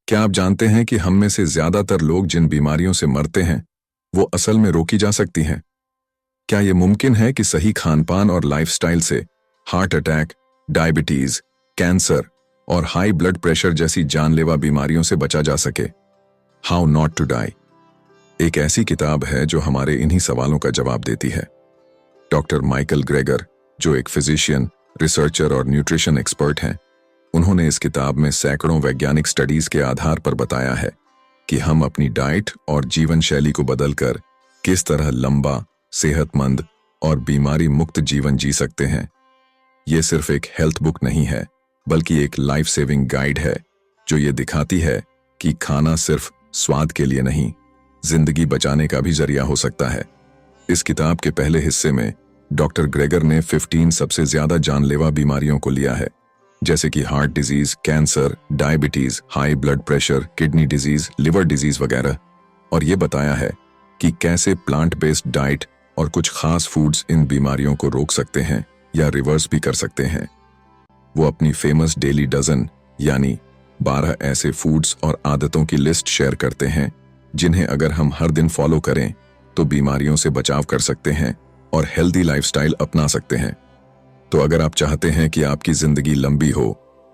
क्या आप जानते हैं कि हम में से ज्यादातर लोग जिन बीमारियों से मरते हैं वो असल में रोकी जा सकती हैं? क्या ये मुमकिन है कि सही खानपान और लाइफस्टाइल से हार्ट अटैक, डायबिटीज, कैंसर और हाई ब्लड प्रेशर जैसी जानलेवा बीमारियों से बचा जा सके? हाउ नॉट टू डाई एक ऐसी किताब है जो हमारे इन्हीं सवालों का जवाब देती है। डॉक्टर माइकल ग्रेगर, जो एक फिजिशियन, रिसर्चर और न्यूट्रिशन एक्सपर्ट हैं, उन्होंने इस किताब में सैकड़ों वैज्ञानिक स्टडीज के आधार पर बताया है कि हम अपनी डाइट और जीवन शैली को बदलकर किस तरह लंबा, सेहतमंद और बीमारी मुक्त जीवन जी सकते हैं। ये सिर्फ एक हेल्थ बुक नहीं है, बल्कि एक लाइफ सेविंग गाइड है जो ये दिखाती है कि खाना सिर्फ स्वाद के लिए नहीं, जिंदगी बचाने का भी जरिया हो सकता है। इस किताब के पहले हिस्से में डॉक्टर ग्रेगर ने 15 सबसे ज्यादा जानलेवा बीमारियों को लिया है, जैसे कि heart disease, cancer, diabetes, high blood pressure, kidney disease, liver disease वगैरह, और ये बताया है कि कैसे प्लांट बेस्ड डाइट और कुछ खास फूड्स इन बीमारियों को रोक सकते हैं या रिवर्स भी कर सकते हैं। वो अपनी फेमस डेली डजन यानी 12 ऐसे फूड्स और आदतों की लिस्ट शेयर करते हैं जिन्हें अगर हम हर दिन फॉलो करें तो बीमारियों से बचाव कर सकते हैं और हेल्दी लाइफस्टाइल अपना सकते हैं। तो अगर आप चाहते हैं कि आपकी जिंदगी लंबी हो,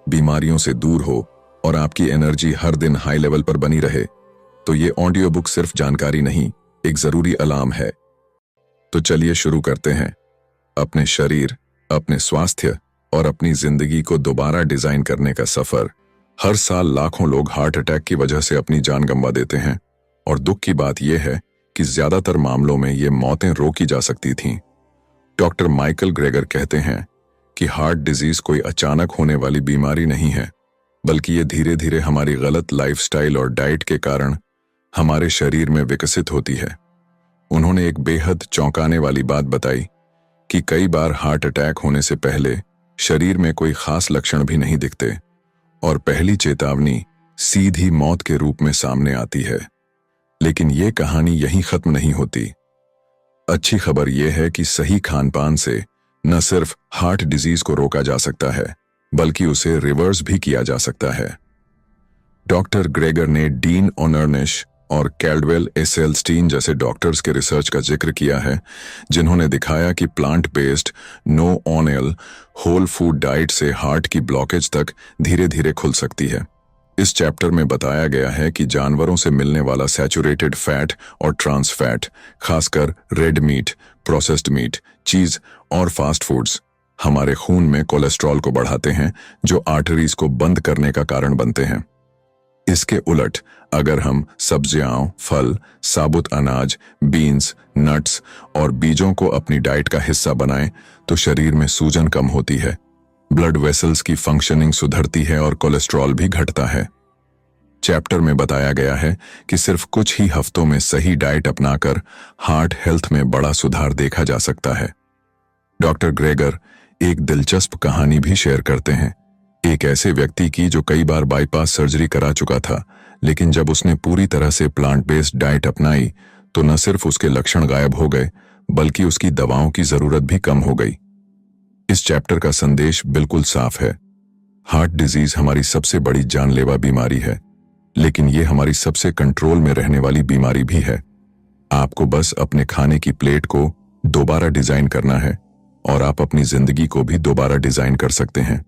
बीमारियों से दूर हो और आपकी एनर्जी हर दिन हाई लेवल पर बनी रहे, तो ये ऑडियो बुक सिर्फ जानकारी नहीं, एक जरूरी अलार्म है। तो चलिए शुरू करते हैं अपने शरीर, अपने स्वास्थ्य और अपनी जिंदगी को दोबारा डिजाइन करने का सफर। हर साल लाखों लोग हार्ट अटैक की वजह से अपनी जान गंवा देते हैं और दुख की बात यह है कि ज्यादातर मामलों में ये मौतें रोकी जा सकती थीं। डॉक्टर माइकल ग्रेगर कहते हैं कि हार्ट डिजीज कोई अचानक होने वाली बीमारी नहीं है, बल्कि ये धीरे धीरे हमारी गलत लाइफस्टाइल और डाइट के कारण हमारे शरीर में विकसित होती है। उन्होंने एक बेहद चौंकाने वाली बात बताई कि कई बार हार्ट अटैक होने से पहले शरीर में कोई खास लक्षण भी नहीं दिखते और पहली चेतावनी सीधी मौत के रूप में सामने आती है। लेकिन ये कहानी यहीं खत्म नहीं होती। अच्छी खबर यह है कि सही खानपान से न सिर्फ हार्ट डिजीज को रोका जा सकता है, बल्कि उसे रिवर्स भी किया जा सकता है। डॉक्टर ग्रेगर ने डीन ऑनर्निश और कैल्डवेल एसेल्स्टीन जैसे डॉक्टर्स के रिसर्च का जिक्र किया है, जिन्होंने दिखाया कि plant based no oil whole food diet से हार्ट की ब्लॉकेज तक धीरे धीरे खुल सकती है। इस चैप्टर में बताया गया है कि जानवरों से मिलने वाला सैचुरेटेड फैट और ट्रांस फैट, खासकर रेड मीट, प्रोसेस्ड मीट, चीज और फास्ट फूड्स, हमारे खून में कोलेस्ट्रॉल को बढ़ाते हैं, जो आर्टरीज को बंद करने का कारण बनते हैं। इसके उलट अगर हम सब्जियां, फल, साबुत अनाज, बीन्स, नट्स और बीजों को अपनी डाइट का हिस्सा बनाएं तो शरीर में सूजन कम होती है, ब्लड वेसल्स की फंक्शनिंग सुधरती है और कोलेस्ट्रॉल भी घटता है। चैप्टर में बताया गया है कि सिर्फ कुछ ही हफ्तों में सही डाइट अपनाकर हार्ट हेल्थ में बड़ा सुधार देखा जा सकता है। डॉक्टर ग्रेगर एक दिलचस्प कहानी भी शेयर करते हैं, एक ऐसे व्यक्ति की जो कई बार बाईपास सर्जरी करा चुका था, लेकिन जब उसने पूरी तरह से प्लांट बेस्ड डाइट अपनाई तो न सिर्फ उसके लक्षण गायब हो गए, बल्कि उसकी दवाओं की जरूरत भी कम हो गई। इस चैप्टर का संदेश बिल्कुल साफ है। हार्ट डिजीज हमारी सबसे बड़ी जानलेवा बीमारी है, लेकिन ये हमारी सबसे कंट्रोल में रहने वाली बीमारी भी है। आपको बस अपने खाने की प्लेट को दोबारा डिजाइन करना है और आप अपनी जिंदगी को भी दोबारा डिजाइन कर सकते हैं।